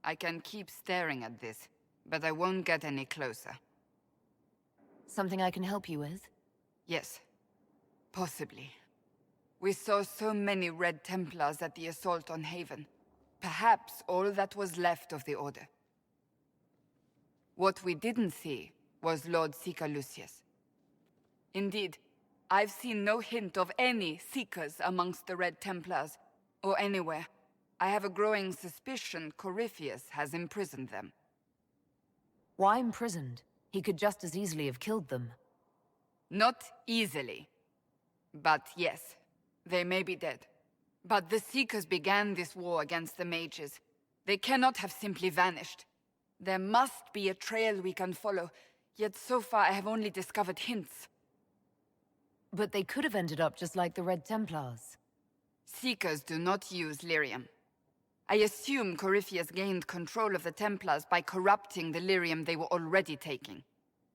I can keep staring at this, but I won't get any closer. Something I can help you with? Yes. Possibly. We saw so many Red Templars at the assault on Haven. Perhaps all that was left of the Order. What we didn't see was Lord Seeker Lucius. Indeed, I've seen no hint of any Seekers amongst the Red Templars, or anywhere. I have a growing suspicion Corypheus has imprisoned them. Why imprisoned? He could just as easily have killed them. Not easily. But yes, they may be dead. But the Seekers began this war against the mages. They cannot have simply vanished. There must be a trail we can follow, yet so far I have only discovered hints. But they could have ended up just like the Red Templars. Seekers do not use lyrium. I assume Corypheus gained control of the Templars by corrupting the lyrium they were already taking.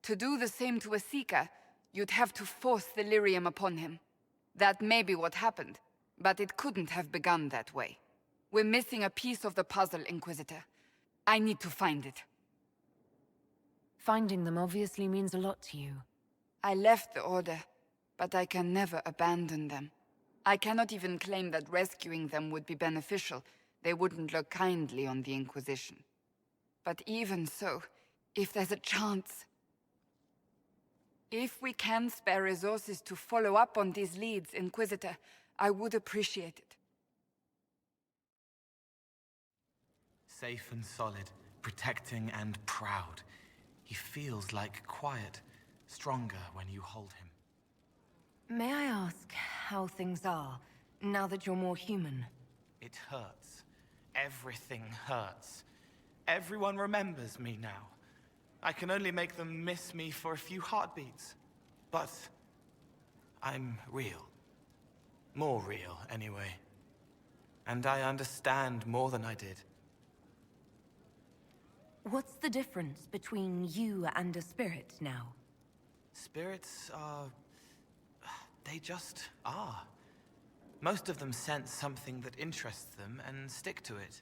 To do the same to a Seeker, you'd have to force the lyrium upon him. That may be what happened, but it couldn't have begun that way. We're missing a piece of the puzzle, Inquisitor. I need to find it. Finding them obviously means a lot to you. I left the Order, but I can never abandon them. I cannot even claim that rescuing them would be beneficial. They wouldn't look kindly on the Inquisition. But even so, if there's a chance... If we can spare resources to follow up on these leads, Inquisitor, I would appreciate it. Safe and solid, protecting and proud. He feels like quiet, stronger when you hold him. May I ask how things are, now that you're more human? It hurts. Everything hurts. Everyone remembers me now. I can only make them miss me for a few heartbeats. But I'm real. More real, anyway. And I understand more than I did. What's the difference between you and a spirit now? Spirits are... they just are. Most of them sense something that interests them and stick to it.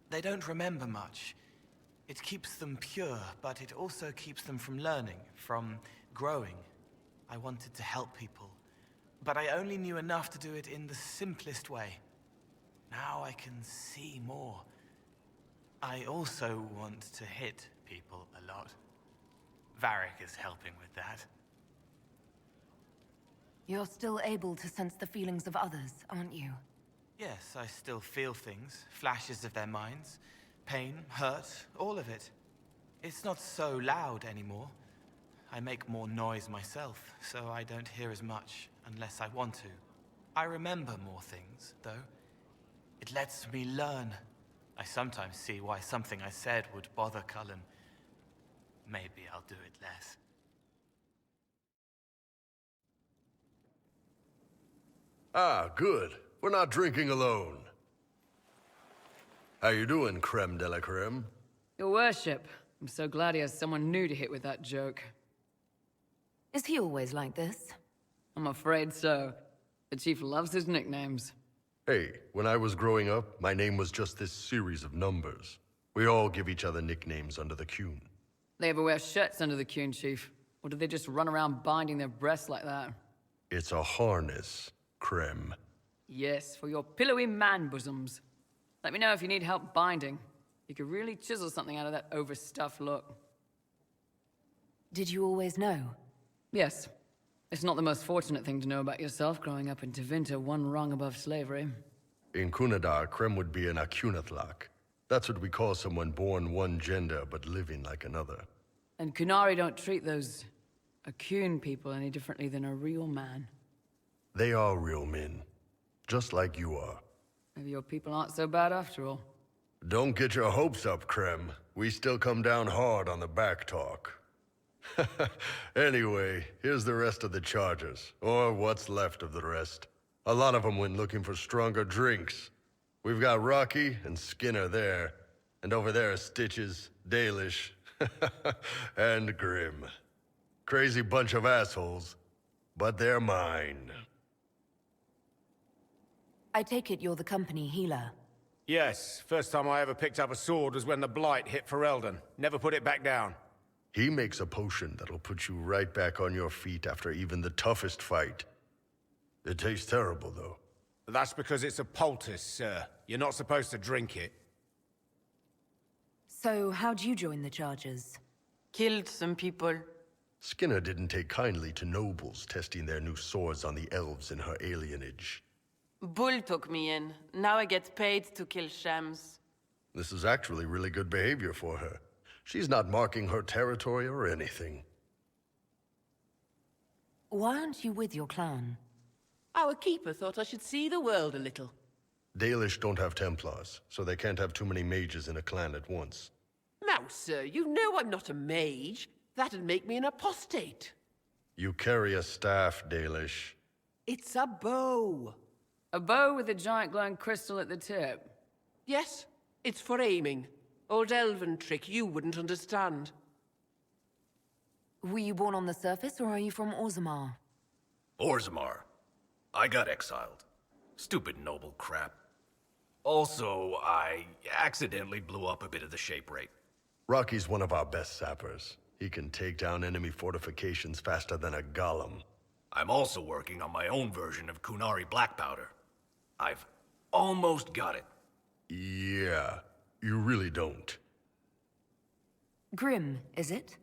They don't remember much. It keeps them pure, but it also keeps them from learning, from growing. I wanted to help people, but I only knew enough to do it in the simplest way. Now I can see more. I also want to hit people a lot. Varric is helping with that. You're still able to sense the feelings of others, aren't you? Yes, I still feel things, flashes of their minds. Pain, hurt, all of it. It's not so loud anymore. I make more noise myself, so I don't hear as much unless I want to. I remember more things, though. It lets me learn. I sometimes see why something I said would bother Cullen. Maybe I'll do it less. Ah, good. We're not drinking alone. How you doing, creme de la creme? Your worship, I'm so glad he has someone new to hit with that joke. Is he always like this? I'm afraid so. The chief loves his nicknames. Hey, when I was growing up, my name was just this series of numbers. We all give each other nicknames under the Qun. They ever wear shirts under the Qun, chief? Or do they just run around binding their breasts like that? It's a harness, creme. Yes, for your pillowy man bosoms. Let me know if you need help binding. You could really chisel something out of that overstuffed look. Did you always know? Yes. It's not the most fortunate thing to know about yourself growing up in Tevinter, one rung above slavery. In Kunadar, creme would be an Akunathlak. That's what we call someone born one gender but living like another. And Kunari don't treat those Akun people any differently than a real man. They are real men, just like you are. Maybe your people aren't so bad after all. Don't get your hopes up, creme. We still come down hard on the back talk. Anyway, here's the rest of the charges, or what's left of the rest. A lot of them went looking for stronger drinks. We've got Rocky and Skinner there, and over there are Stitches, Dalish, and Grim. Crazy bunch of assholes, but they're mine. I take it you're the company healer. Yes, first time I ever picked up a sword was when the Blight hit Ferelden. Never put it back down. He makes a potion that'll put you right back on your feet after even the toughest fight. It tastes terrible, though. That's because it's a poultice, sir. You're not supposed to drink it. So, how'd you join the Chargers? Killed some people. Skinner didn't take kindly to nobles testing their new swords on the elves in her alienage. Bull took me in. Now I get paid to kill shams. This is actually really good behavior for her. She's not marking her territory or anything. Why aren't you with your clan? Our keeper thought I should see the world a little. Dalish don't have Templars, so they can't have too many mages in a clan at once. Now, sir, you know I'm not a mage. That'd make me an apostate. You carry a staff, Dalish. It's a bow. A bow with a giant glowing crystal at the tip. Yes, it's for aiming. Old elven trick you wouldn't understand. Were you born on the surface, or are you from Orzammar? Orzammar. I got exiled. Stupid noble crap. Also, I accidentally blew up a bit of the shape rate. Rocky's one of our best sappers. He can take down enemy fortifications faster than a golem. I'm also working on my own version of Kunari black powder. I've almost got it. Yeah, you really don't. Grim, is it?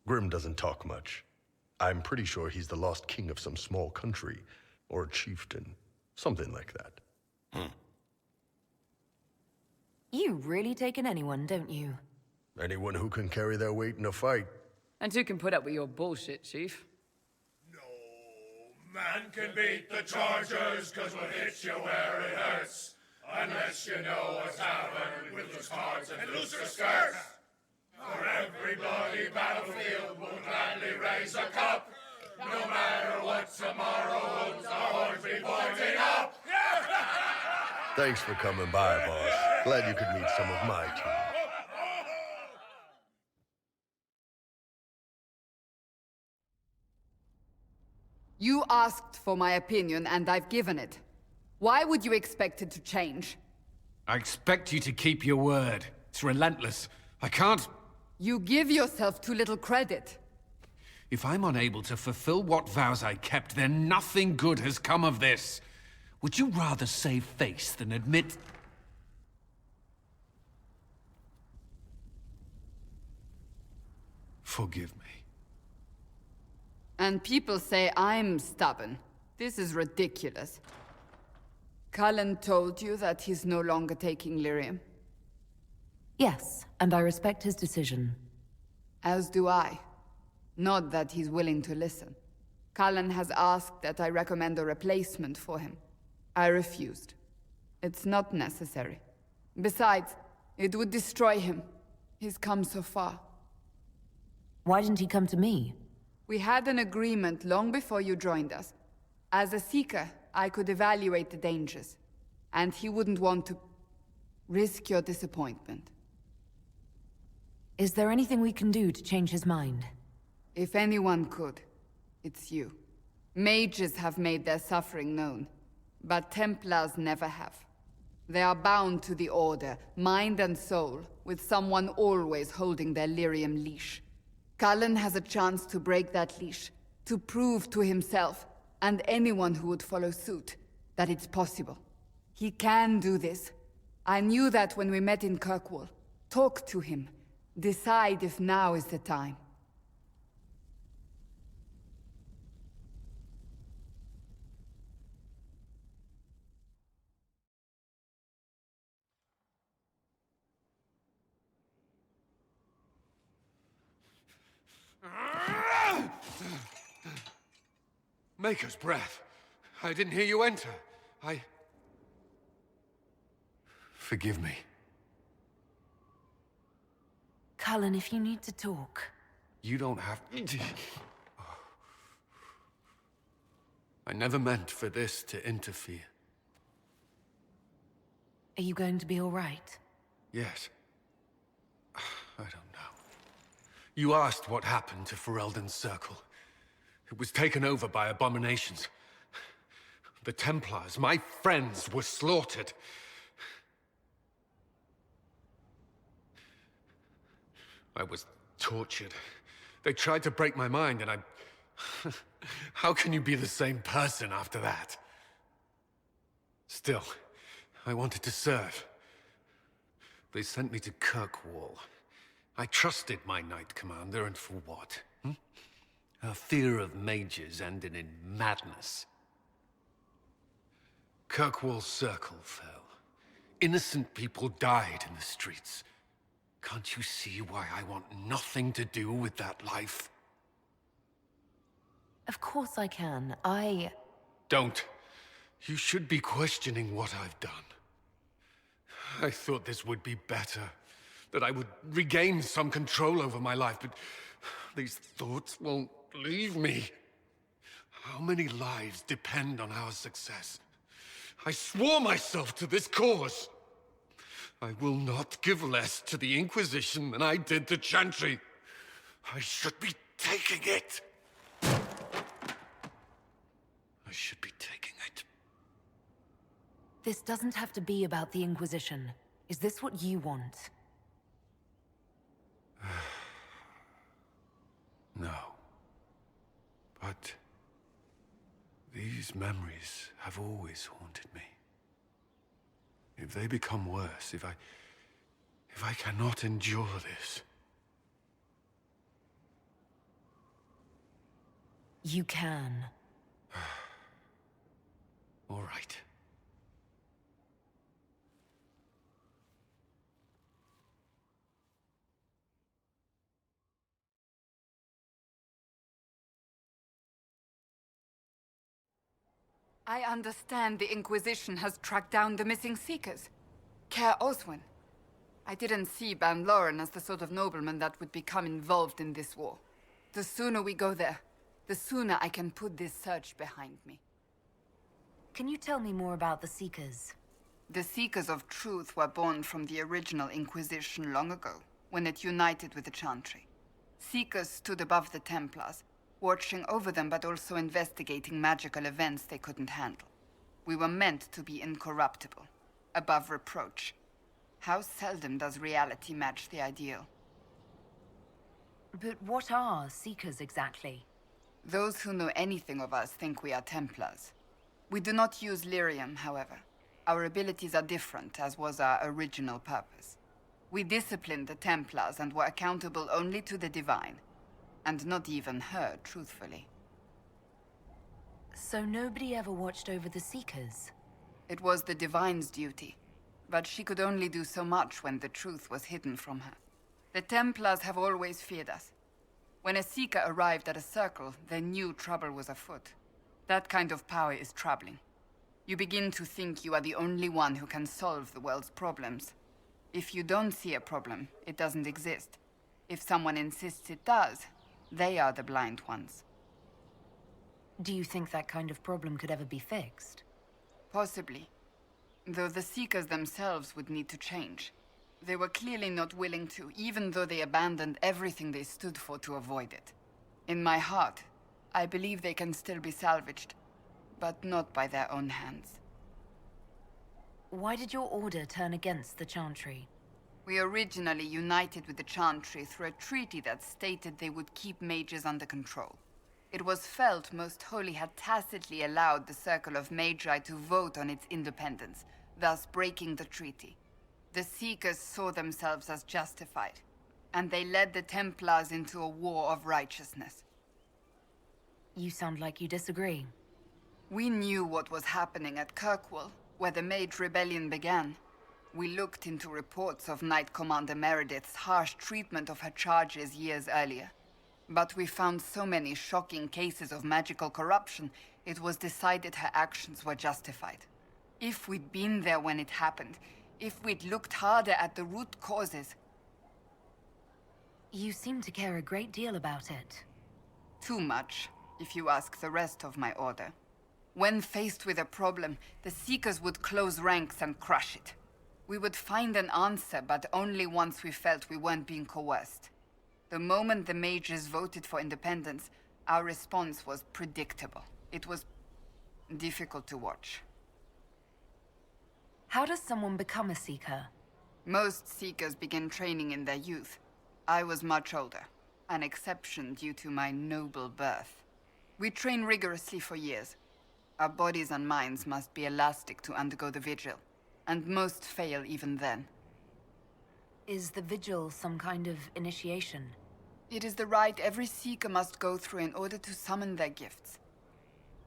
Grim doesn't talk much. I'm pretty sure he's the lost king of some small country, or chieftain, something like that. You really take in anyone, don't you? Anyone who can carry their weight in a fight. And who can put up with your bullshit, Chief? No man can beat the Chargers, cause we'll hit you where it hurts. Unless you know a tavern with loose cards and looser skirts. For every bloody battlefield we'll gladly raise a cup. No matter what tomorrow holds, our horns be pointing up. Thanks for coming by, boss. Glad you could meet some of my team. You asked for my opinion, and I've given it. Why would you expect it to change? I expect you to keep your word. It's relentless. I can't... You give yourself too little credit. If I'm unable to fulfill what vows I kept, then nothing good has come of this. Would you rather save face than admit... Forgive me. And people say I'm stubborn. This is ridiculous. Cullen told you that he's no longer taking lyrium? Yes, and I respect his decision. As do I. Not that he's willing to listen. Cullen has asked that I recommend a replacement for him. I refused. It's not necessary. Besides, it would destroy him. He's come so far. Why didn't he come to me? We had an agreement long before you joined us. As a Seeker, I could evaluate the dangers. And he wouldn't want to risk your disappointment. Is there anything we can do to change his mind? If anyone could, it's you. Mages have made their suffering known, but Templars never have. They are bound to the Order, mind and soul, with someone always holding their lyrium leash. Cullen has a chance to break that leash, to prove to himself, and anyone who would follow suit, that it's possible. He can do this. I knew that when we met in Kirkwall. Talk to him. Decide if now is the time. Maker's breath. I didn't hear you enter. Forgive me. Cullen, if you need to talk... You don't have... I never meant for this to interfere. Are you going to be all right? Yes. I don't know. You asked what happened to Ferelden's Circle. It was taken over by abominations. The Templars, my friends, were slaughtered. I was tortured. They tried to break my mind, and I... How can you be the same person after that? Still, I wanted to serve. They sent me to Kirkwall. I trusted my Knight Commander, and for what? Her fear of mages ended in madness. Kirkwall's circle fell. Innocent people died in the streets. Can't you see why I want nothing to do with that life? Of course I can. Don't. You should be questioning what I've done. I thought this would be better. That I would regain some control over my life, but these thoughts won't leave me. How many lives depend on our success? I swore myself to this cause. I will not give less to the Inquisition than I did to Chantry. I should be taking it. I should be taking it. This doesn't have to be about the Inquisition. Is this what you want? No. But these memories have always haunted me. If they become worse, if I cannot endure this... You can. All right. I understand the Inquisition has tracked down the missing Seekers. Care Oswin. I didn't see Ban Loren as the sort of nobleman that would become involved in this war. The sooner we go there, the sooner I can put this search behind me. Can you tell me more about the Seekers? The Seekers of Truth were born from the original Inquisition long ago, when it united with the Chantry. Seekers stood above the Templars, watching over them but also investigating magical events they couldn't handle. We were meant to be incorruptible, above reproach. How seldom does reality match the ideal? But what are Seekers exactly? Those who know anything of us think we are Templars. We do not use lyrium, however. Our abilities are different, as was our original purpose. We disciplined the Templars and were accountable only to the Divine. And not even her, truthfully. So nobody ever watched over the Seekers? It was the Divine's duty. But she could only do so much when the truth was hidden from her. The Templars have always feared us. When a Seeker arrived at a circle, they knew trouble was afoot. That kind of power is troubling. You begin to think you are the only one who can solve the world's problems. If you don't see a problem, it doesn't exist. If someone insists it does, they are the blind ones. Do you think that kind of problem could ever be fixed? Possibly. Though the Seekers themselves would need to change. They were clearly not willing to, even though they abandoned everything they stood for to avoid it. In my heart, I believe they can still be salvaged, but not by their own hands. Why did your order turn against the Chantry? We originally united with the Chantry through a treaty that stated they would keep mages under control. It was felt Most Holy had tacitly allowed the Circle of Magi to vote on its independence, thus breaking the treaty. The Seekers saw themselves as justified, and they led the Templars into a war of righteousness. You sound like you disagree. We knew what was happening at Kirkwall, where the Mage Rebellion began. We looked into reports of Knight Commander Meredith's harsh treatment of her charges years earlier. But we found so many shocking cases of magical corruption, it was decided her actions were justified. If we'd been there when it happened, if we'd looked harder at the root causes... You seem to care a great deal about it. Too much, if you ask the rest of my order. When faced with a problem, the Seekers would close ranks and crush it. We would find an answer, but only once we felt we weren't being coerced. The moment the mages voted for independence, our response was predictable. It was difficult to watch. How does someone become a Seeker? Most Seekers begin training in their youth. I was much older, an exception due to my noble birth. We train rigorously for years. Our bodies and minds must be elastic to undergo the vigil, and most fail even then. Is the vigil some kind of initiation? It is the rite every Seeker must go through in order to summon their gifts.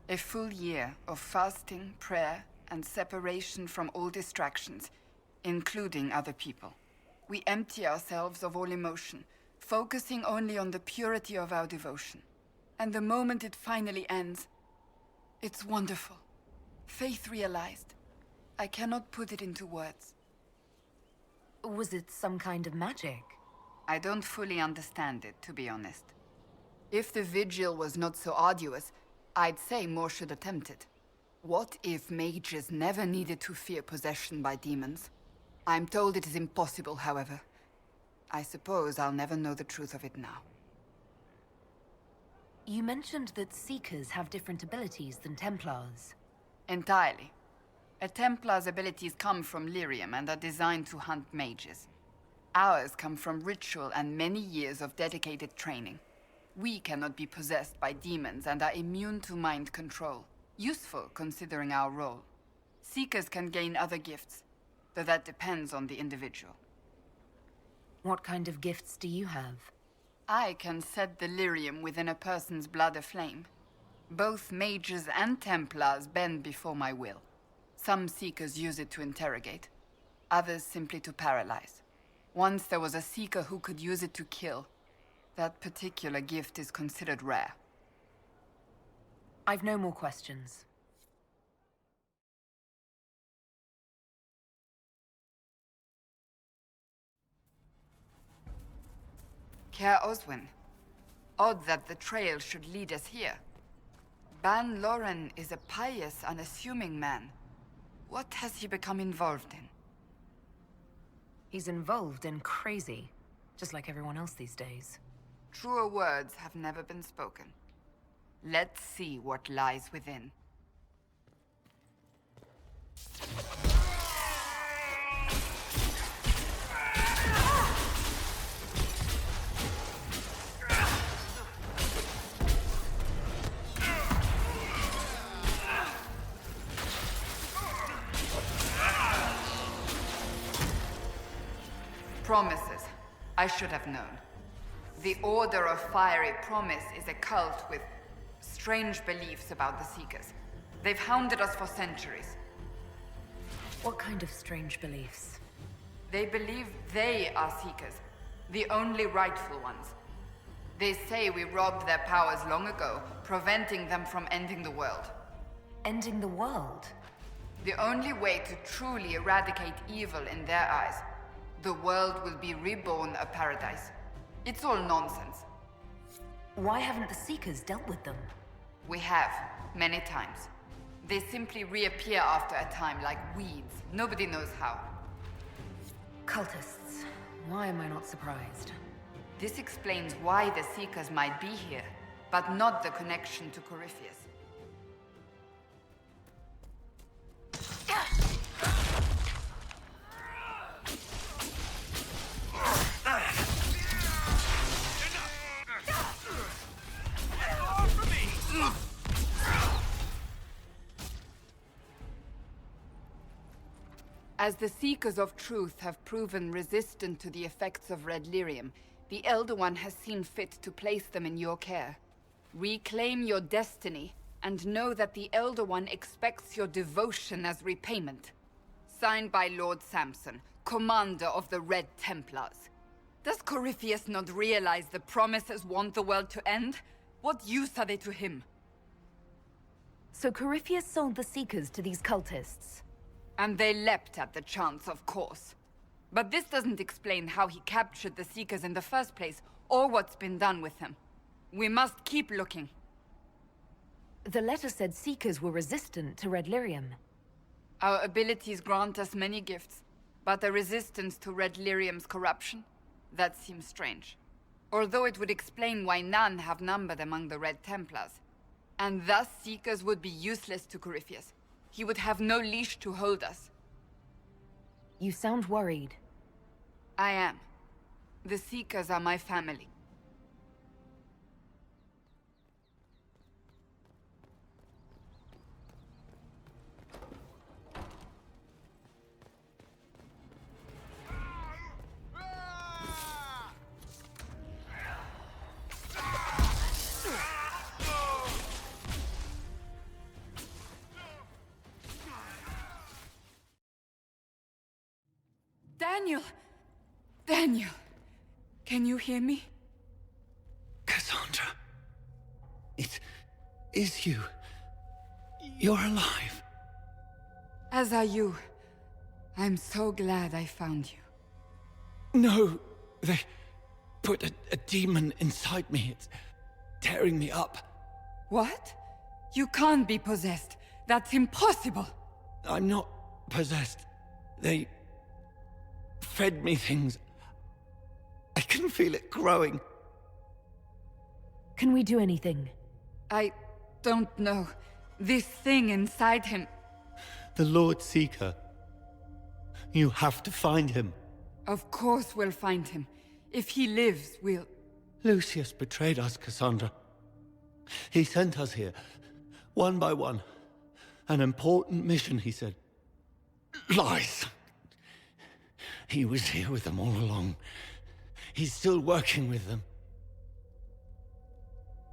A full year of fasting, prayer, and separation from all distractions, including other people. We empty ourselves of all emotion, focusing only on the purity of our devotion. And the moment it finally ends, it's wonderful. Faith realized. I cannot put it into words. Was it some kind of magic? I don't fully understand it, to be honest. If the vigil was not so arduous, I'd say more should attempt it. What if mages never needed to fear possession by demons? I'm told it is impossible, however. I suppose I'll never know the truth of it now. You mentioned that Seekers have different abilities than Templars. Entirely. A Templar's abilities come from lyrium and are designed to hunt mages. Ours come from ritual and many years of dedicated training. We cannot be possessed by demons and are immune to mind control. Useful, considering our role. Seekers can gain other gifts, though that depends on the individual. What kind of gifts do you have? I can set the lyrium within a person's blood aflame. Both mages and Templars bend before my will. Some Seekers use it to interrogate, others simply to paralyze. Once there was a Seeker who could use it to kill. That particular gift is considered rare. I've no more questions. Care Oswin. Odd that the trail should lead us here. Ban Loren is a pious, unassuming man. What has he become involved in? He's involved in crazy, just like everyone else these days. Truer words have never been spoken. Let's see what lies within. Promises. I should have known. The Order of Fiery Promise is a cult with strange beliefs about the Seekers. They've hounded us for centuries. What kind of strange beliefs? They believe they are Seekers, the only rightful ones. They say we robbed their powers long ago, preventing them from ending the world. Ending the world? The only way to truly eradicate evil in their eyes. The world will be reborn a paradise. It's all nonsense. Why haven't the Seekers dealt with them? We have, many times. They simply reappear after a time like weeds. Nobody knows how. Cultists. Why am I not surprised? This explains why the Seekers might be here, but not the connection to Corypheus. As the Seekers of Truth have proven resistant to the effects of red lyrium, the Elder One has seen fit to place them in your care. Reclaim your destiny, and know that the Elder One expects your devotion as repayment. Signed by Lord Samson, Commander of the Red Templars. Does Corypheus not realize the promises want the world to end? What use are they to him? So Corypheus sold the Seekers to these cultists? And they leapt at the chance, of course. But this doesn't explain how he captured the Seekers in the first place, or what's been done with them. We must keep looking. The letter said Seekers were resistant to red lyrium. Our abilities grant us many gifts, but a resistance to red lyrium's corruption? That seems strange. Although it would explain why none have numbered among the Red Templars. And thus Seekers would be useless to Corypheus. He would have no leash to hold us. You sound worried. I am. The Seekers are my family. Daniel! Daniel! Can you hear me? Cassandra. It is you. You're alive. As are you. I'm so glad I found you. No, they put a demon inside me. It's tearing me up. What? You can't be possessed. That's impossible. I'm not possessed. They fed me things. I can feel it growing. Can we do anything? I don't know. This thing inside him... The Lord Seeker. You have to find him. Of course we'll find him. If he lives, we'll... Lucius betrayed us, Cassandra. He sent us here, one by one. An important mission, he said. Lies! He was here with them all along. He's still working with them.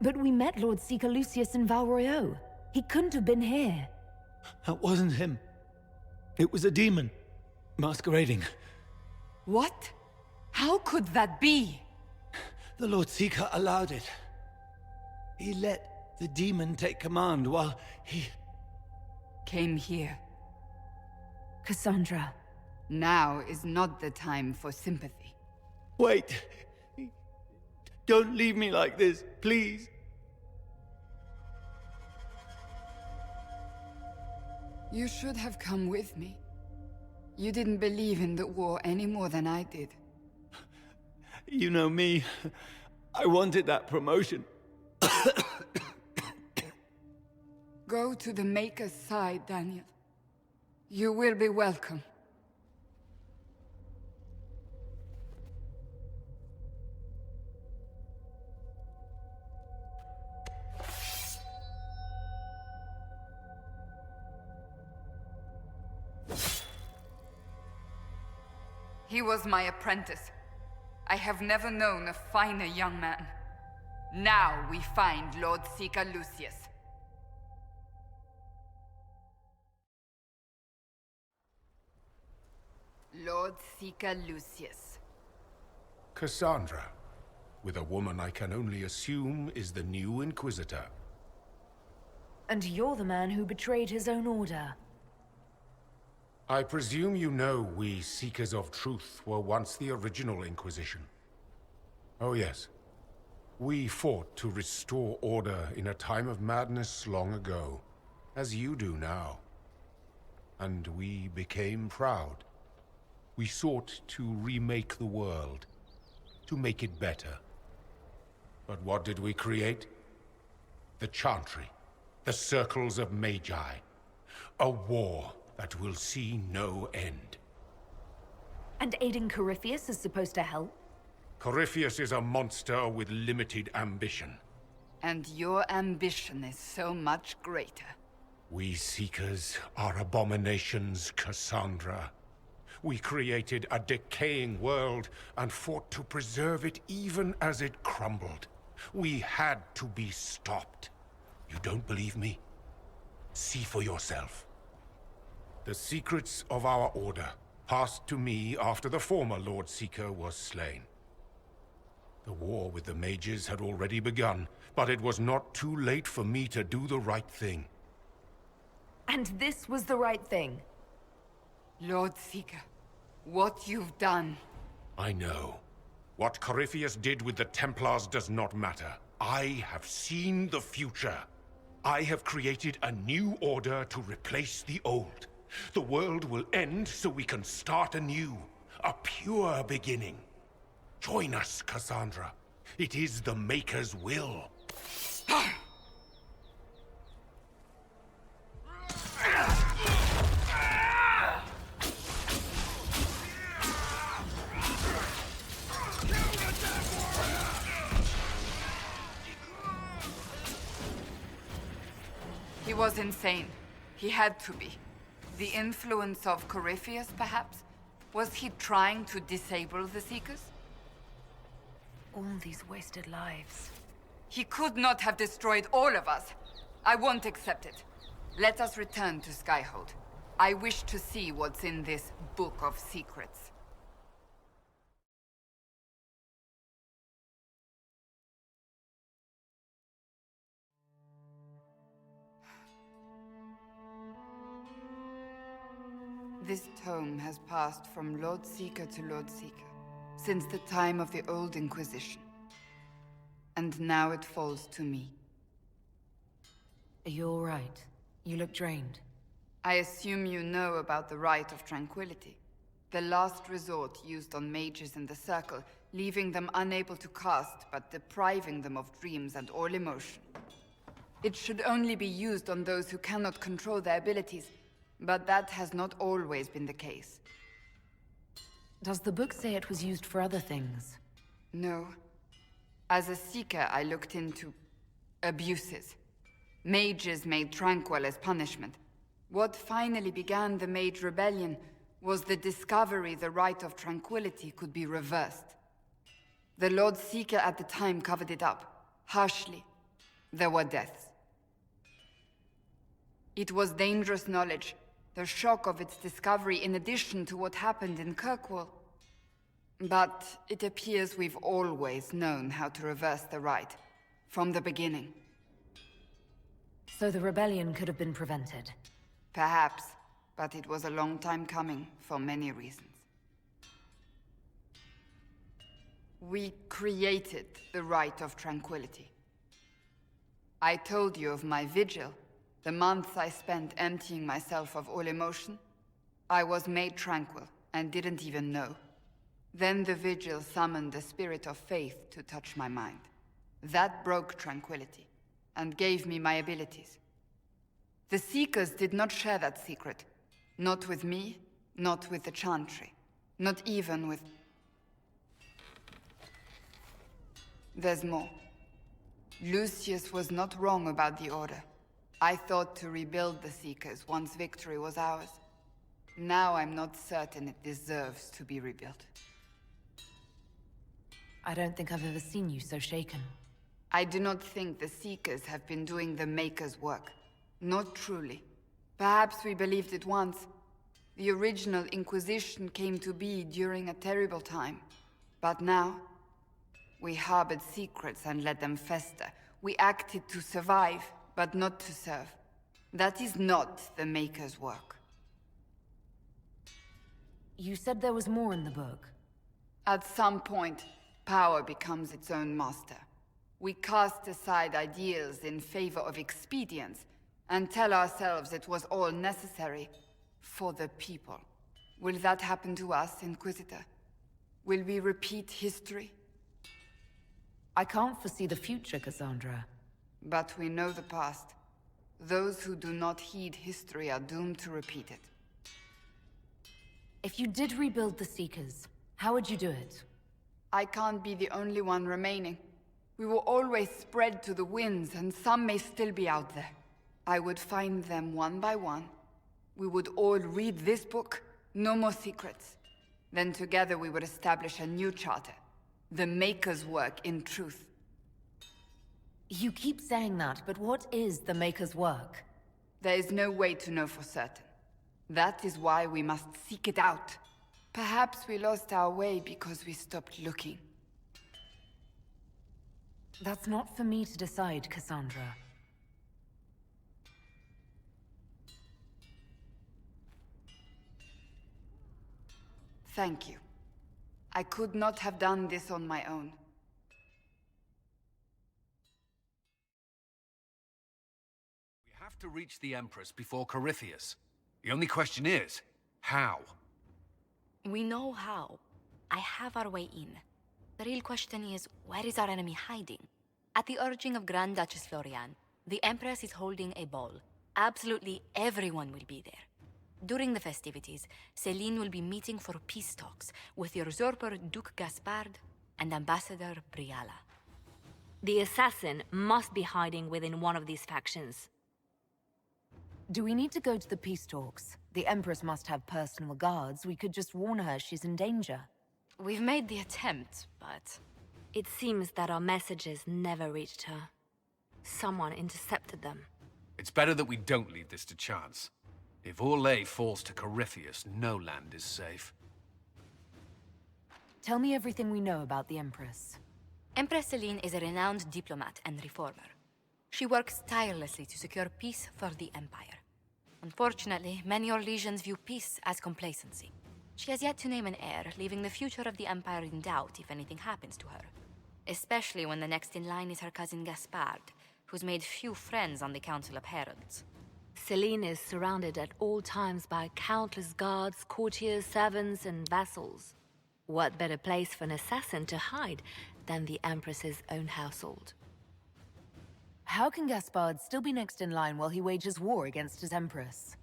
But we met Lord Seeker Lucius in Val Royeaux. He couldn't have been here. That wasn't him. It was a demon, masquerading. What? How could that be? The Lord Seeker allowed it. He let the demon take command while he... Came here. Cassandra. Now is not the time for sympathy. Wait. Don't leave me like this, please. You should have come with me. You didn't believe in the war any more than I did. You know me. I wanted that promotion. Go to the Maker's side, Daniel. You will be welcome. He was my apprentice. I have never known a finer young man. Now we find Lord Seeker Lucius. Lord Seeker Lucius. Cassandra, with a woman I can only assume is the new Inquisitor. And you're the man who betrayed his own order. I presume you know we Seekers of Truth were once the original Inquisition. Oh yes. We fought to restore order in a time of madness long ago, as you do now. And we became proud. We sought to remake the world, to make it better. But what did we create? The Chantry, the Circles of Magi. A war that will see no end. And aiding Corypheus is supposed to help? Corypheus is a monster with limited ambition. And your ambition is so much greater. We Seekers are abominations, Cassandra. We created a decaying world and fought to preserve it even as it crumbled. We had to be stopped. You don't believe me? See for yourself. The secrets of our order passed to me after the former Lord Seeker was slain. The war with the mages had already begun, but it was not too late for me to do the right thing. And this was the right thing? Lord Seeker, what you've done... I know. What Corypheus did with the Templars does not matter. I have seen the future. I have created a new order to replace the old. The world will end so we can start anew. A pure beginning. Join us, Cassandra. It is the Maker's will. was insane. He had to be. The influence of Corypheus, perhaps? Was he trying to disable the Seekers? All these wasted lives. He could not have destroyed all of us. I won't accept it. Let us return to Skyhold. I wish to see what's in this Book of Secrets. This tome has passed from Lord Seeker to Lord Seeker, since the time of the old Inquisition. And now it falls to me. Are you all right? You look drained. I assume you know about the Rite of Tranquility. The last resort used on mages in the Circle, leaving them unable to cast, but depriving them of dreams and all emotion. It should only be used on those who cannot control their abilities, but that has not always been the case. Does the book say it was used for other things? No. As a Seeker, I looked into abuses. Mages made Tranquil as punishment. What finally began the Mage Rebellion was the discovery the Rite of Tranquility could be reversed. The Lord Seeker at the time covered it up, harshly. There were deaths. It was dangerous knowledge, the shock of its discovery in addition to what happened in Kirkwall. But it appears we've always known how to reverse the Rite, from the beginning. So the rebellion could have been prevented? Perhaps, but it was a long time coming, for many reasons. We created the Rite of Tranquility. I told you of my vigil, the months I spent emptying myself of all emotion. I was made tranquil, and didn't even know. Then the vigil summoned a spirit of faith to touch my mind. That broke tranquility, and gave me my abilities. The Seekers did not share that secret. Not with me, not with the Chantry, not even with... There's more. Lucius was not wrong about the Order. I thought to rebuild the Seekers once victory was ours. Now I'm not certain it deserves to be rebuilt. I don't think I've ever seen you so shaken. I do not think the Seekers have been doing the Maker's work. Not truly. Perhaps we believed it once. The original Inquisition came to be during a terrible time. But now, we harbored secrets and let them fester. We acted to survive, but not to serve. That is not the Maker's work. You said there was more in the book. At some point, power becomes its own master. We cast aside ideals in favor of expedience, and tell ourselves it was all necessary for the people. Will that happen to us, Inquisitor? Will we repeat history? I can't foresee the future, Cassandra. But we know the past. Those who do not heed history are doomed to repeat it. If you did rebuild the Seekers, how would you do it? I can't be the only one remaining. We will always spread to the winds, and some may still be out there. I would find them one by one. We would all read this book, no more secrets. Then together we would establish a new charter. The Maker's work in truth. You keep saying that, but what is the Maker's work? There is no way to know for certain. That is why we must seek it out. Perhaps we lost our way because we stopped looking. That's not for me to decide, Cassandra. Thank you. I could not have done this on my own. We have to reach the Empress before Corypheus. The only question is, how? We know how. I have our way in. The real question is, where is our enemy hiding? At the urging of Grand Duchess Florian, the Empress is holding a ball. Absolutely everyone will be there. During the festivities, Celine will be meeting for peace talks with the usurper Duke Gaspard and Ambassador Briala. The assassin must be hiding within one of these factions. Do we need to go to the peace talks? The Empress must have personal guards. We could just warn her she's in danger. We've made the attempt, but... It seems that our messages never reached her. Someone intercepted them. It's better that we don't leave this to chance. If Orlais falls to Corypheus, no land is safe. Tell me everything we know about the Empress. Empress Celine is a renowned diplomat and reformer. She works tirelessly to secure peace for the Empire. Unfortunately, many Orlesians view peace as complacency. She has yet to name an heir, leaving the future of the Empire in doubt if anything happens to her. Especially when the next in line is her cousin Gaspard, who's made few friends on the Council of Heralds. Celine is surrounded at all times by countless guards, courtiers, servants, and vassals. What better place for an assassin to hide than the Empress's own household? How can Gaspard still be next in line while he wages war against his Empress?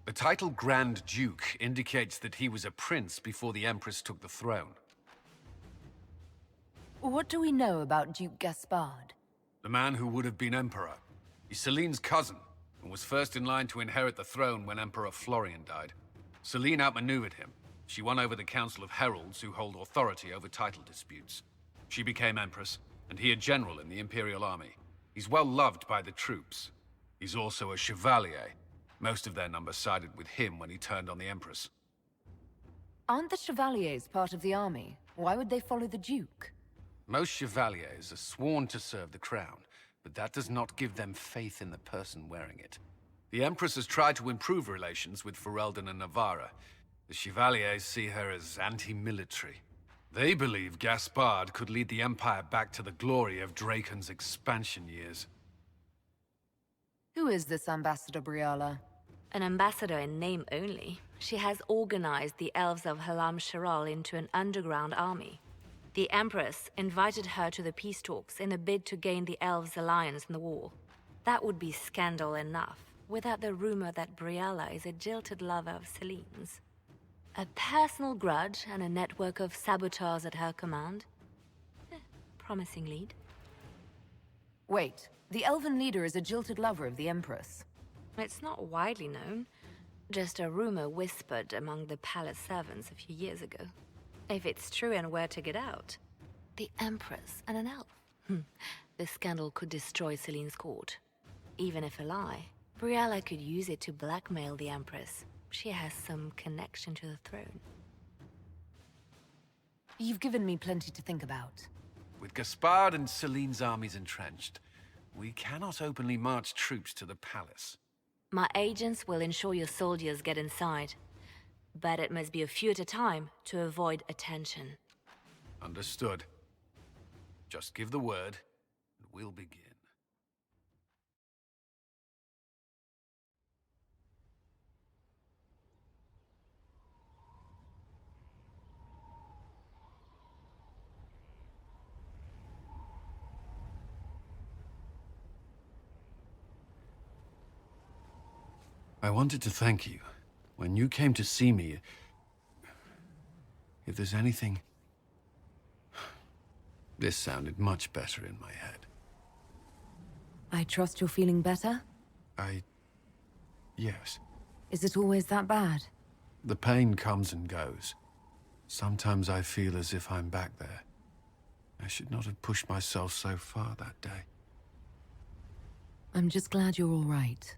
The title Grand Duke indicates that he was a prince before the Empress took the throne. What do we know about Duke Gaspard? The man who would have been Emperor. He's Celine's cousin, and was first in line to inherit the throne when Emperor Florian died. Celine outmaneuvered him. She won over the Council of Heralds, who hold authority over title disputes. She became Empress, and he a general in the Imperial Army. He's well loved by the troops. He's also a chevalier. Most of their number sided with him when he turned on the Empress. Aren't the Chevaliers part of the army? Why would they follow the Duke? Most chevaliers are sworn to serve the crown, but that does not give them faith in the person wearing it. The Empress has tried to improve relations with Ferelden and Navarra. The chevaliers see her as anti-military. They believe Gaspard could lead the Empire back to the glory of Draken's expansion years. Who is this Ambassador Briala? An ambassador in name only. She has organized the elves of Halam Sharal into an underground army. The Empress invited her to the peace talks in a bid to gain the elves' alliance in the war. That would be scandal enough, without the rumor that Briala is a jilted lover of Celine's. A personal grudge and a network of saboteurs at her command. Promising lead. Wait, the elven leader is a jilted lover of the Empress. It's not widely known. Just a rumor whispered among the palace servants a few years ago. If it's true and were to get out, the Empress and an elf. The scandal could destroy Celine's court. Even if a lie, Briala could use it to blackmail the Empress. She has some connection to the throne. You've given me plenty to think about. With Gaspard and Celine's armies entrenched, we cannot openly march troops to the palace. My agents will ensure your soldiers get inside. But it must be a few at a time to avoid attention. Understood. Just give the word, and we'll begin. I wanted to thank you. When you came to see me, if there's anything... This sounded much better in my head. I trust you're feeling better? Yes. Is it always that bad? The pain comes and goes. Sometimes I feel as if I'm back there. I should not have pushed myself so far that day. I'm just glad you're all right.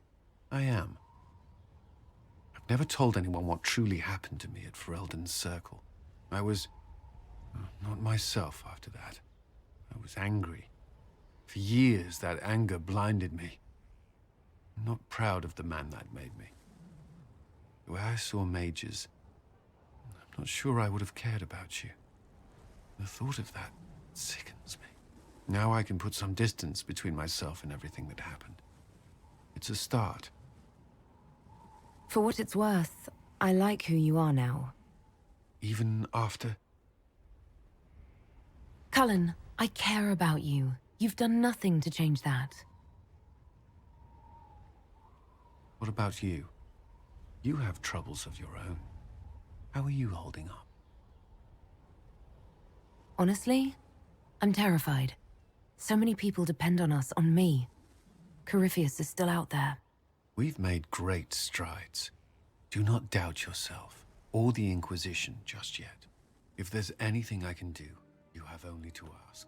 I am. Never told anyone what truly happened to me at Ferelden's Circle. I was... not myself after that. I was angry. For years, that anger blinded me. I'm not proud of the man that made me. The way I saw mages, I'm not sure I would have cared about you. The thought of that sickens me. Now I can put some distance between myself and everything that happened. It's a start. For what it's worth, I like who you are now. Even after? Cullen, I care about you. You've done nothing to change that. What about you? You have troubles of your own. How are you holding up? Honestly, I'm terrified. So many people depend on us, on me. Corypheus is still out there. We've made great strides. Do not doubt yourself, or the Inquisition just yet. If there's anything I can do, you have only to ask.